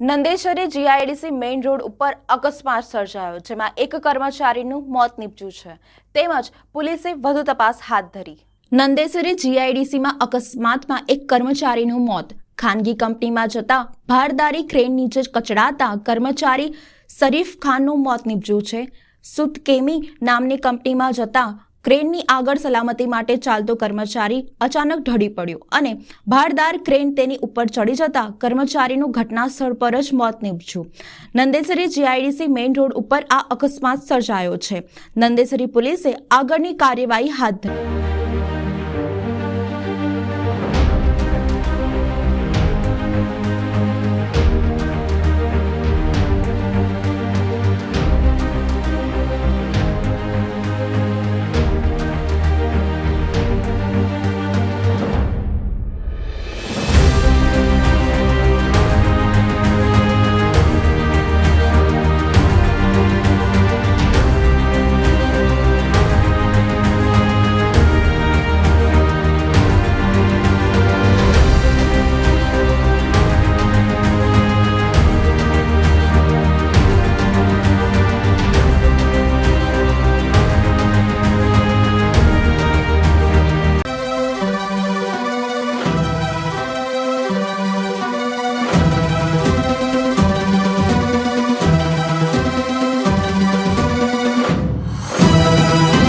Nandeshwari GIDC main road ઉપર અકસ્માત સર્જાયો, જેમાં એક કર્મચારીનું મોત નીપજ્યું છે તેમજ પોલીસે વધુ તપાસ હાથ ધરી। નંદેશ્વરી જીઆઈડીસીમાં અકસ્માતમાં એક કર્મચારીનું મોત। ખાનગી કંપનીમાં જતા ભારદારી ક્રેન નીચે કચડાતા કર્મચારી શરીફ ખાનનું મોત નીપજ્યું છે। સુતકેમી નામની કંપનીમાં જતા ક્રેનની આગળ સલામતી માટે ચાલતો કર્મચારી અચાનક ઢળી પડ્યો અને ભારદાર ક્રેન તેની ઉપર ચડી જતા કર્મચારીનું ઘટના સ્થળ પર જ મોત નીપજ્યું। નંદેશ્વરી જીઆઈડીસી મેઇન રોડ ઉપર આ અકસ્માત સર્જાયો છે। નંદેશ્વરી પોલીસે આગળની કાર્યવાહી હાથ ધરી।